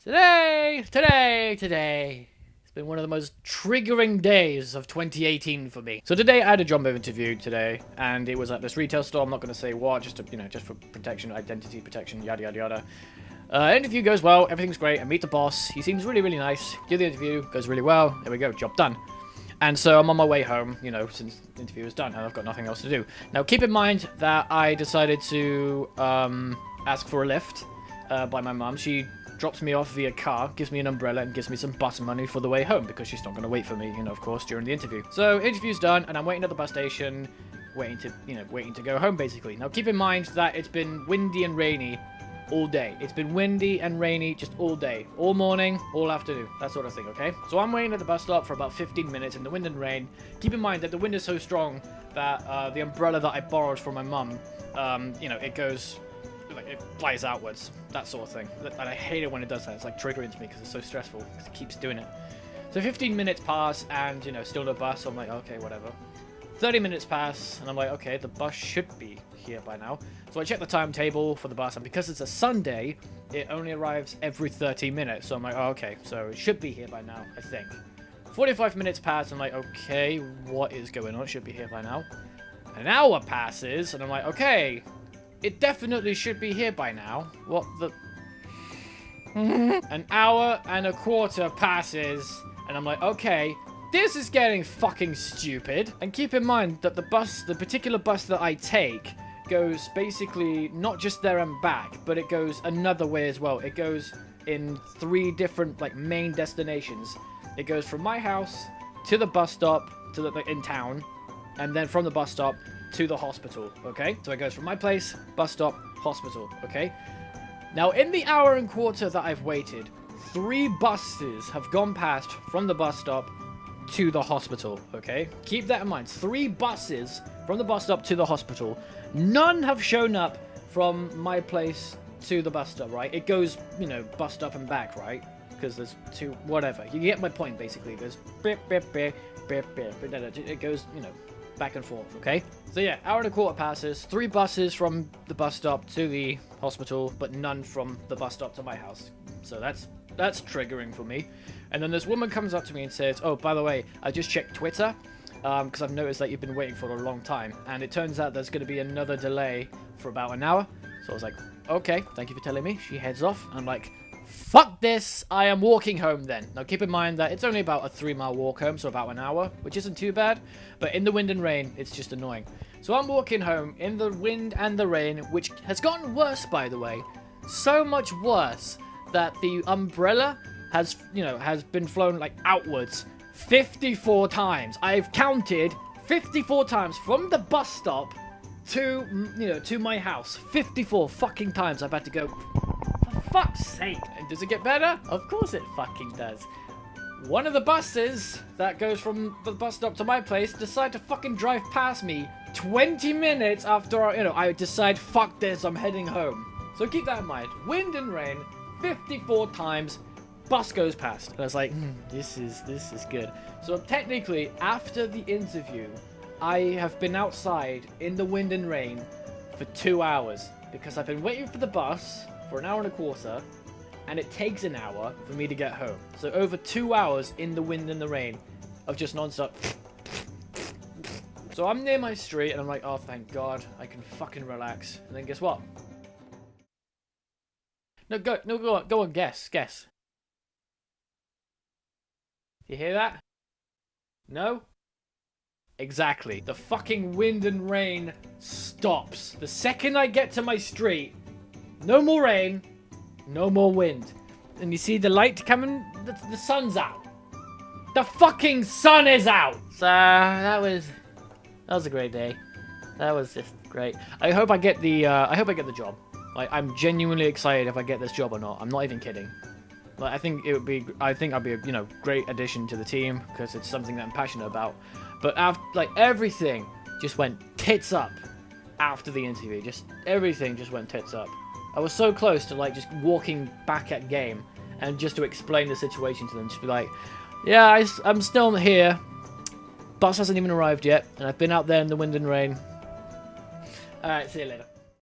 Today. It's been one of the most triggering days of 2018 for me. So today I had a job interview today, and it was at this retail store. I'm not going to say what, just to, just for protection, identity protection, yada yada yada. Interview goes well, everything's great. I meet the boss. He seems really, really nice. Do the interview, goes really well. There we go, job done. And so I'm on my way home, since the interview was done, and I've got nothing else to do. Now, keep in mind that I decided to ask for a lift by my mum. She drops me off via car, gives me an umbrella, and gives me some bus money for the way home, because she's not going to wait for me, of course, during the interview. So, interview's done, and I'm waiting at the bus station, waiting to go home, basically. Now, keep in mind that it's been windy and rainy all day. It's been windy and rainy just all day. All morning, all afternoon. That sort of thing, okay? So I'm waiting at the bus stop for about 15 minutes in the wind and rain. Keep in mind that the wind is so strong that the umbrella that I borrowed from my mum, it goes, it flies outwards. That sort of thing. And I hate it when it does that. It's like triggering to me because it's so stressful. Because it keeps doing it. So 15 minutes pass and, still no bus. So I'm like, okay, whatever. 30 minutes pass, and I'm like, okay, the bus should be here by now. So I check the timetable for the bus, and because it's a Sunday, it only arrives every 30 minutes. So I'm like, oh, okay, so it should be here by now, I think. 45 minutes pass, I'm like, okay, what is going on? It should be here by now. An hour passes, and I'm like, okay, it definitely should be here by now. What the... An hour and a quarter passes, and I'm like, okay, this is getting fucking stupid. And keep in mind that the particular bus that I take goes basically not just there and back, but it goes another way as well. It goes in 3 different main destinations. It goes from my house to the bus stop in town, and then from the bus stop to the hospital, okay? So it goes from my place, bus stop, hospital, okay? Now in the hour and quarter that I've waited, 3 buses have gone past from the bus stop to the hospital, okay? Keep that in mind. 3 buses from the bus stop to the hospital. None have shown up from my place to the bus stop, right? It goes, bus stop and back, right? Because there's 2, whatever. You get my point, basically. It goes, beep, beep, beep, beep, beep. It goes, back and forth, okay? So yeah, hour and a quarter passes. 3 buses from the bus stop to the hospital, but none from the bus stop to my house. So that's triggering for me. And then this woman comes up to me and says, oh, by the way, I just checked Twitter, because I've noticed that you've been waiting for a long time. And it turns out there's going to be another delay for about an hour. So I was like, okay, thank you for telling me. She heads off. And I'm like, fuck this. I am walking home then. Now, keep in mind that it's only about a 3-mile walk home, so about an hour, which isn't too bad. But in the wind and rain, it's just annoying. So I'm walking home in the wind and the rain, which has gotten worse, by the way. So much worse that the umbrella has been flown outwards 54 times. I've counted 54 times from the bus stop to my house. 54 fucking times I've had to go. For fuck's sake. And does it get better? Of course it fucking does. One of the buses that goes from the bus stop to my place decided to fucking drive past me 20 minutes after I decide, fuck this, I'm heading home. So keep that in mind. Wind and rain 54 times, bus goes past. And I was like, this is good. So technically, after the interview, I have been outside in the wind and rain for 2 hours. Because I've been waiting for the bus for an hour and a quarter, and it takes an hour for me to get home. So over 2 hours in the wind and the rain of just non-stop. So I'm near my street, and I'm like, oh, thank God, I can fucking relax. And then guess what? No, go on, guess. You hear that? No? Exactly. The fucking wind and rain stops. The second I get to my street, no more rain, no more wind. And you see the light coming? The sun's out. The fucking sun is out! So, that was a great day. That was just great. I hope I get the job. I'm genuinely excited if I get this job or not. I'm not even kidding. I think I'd be a great addition to the team because it's something that I'm passionate about. But after everything just went tits up after the interview. Everything just went tits up. I was so close to just walking back at game and just to explain the situation to them. Just be like, yeah, I'm still here. Bus hasn't even arrived yet, and I've been out there in the wind and rain. All right, see you later.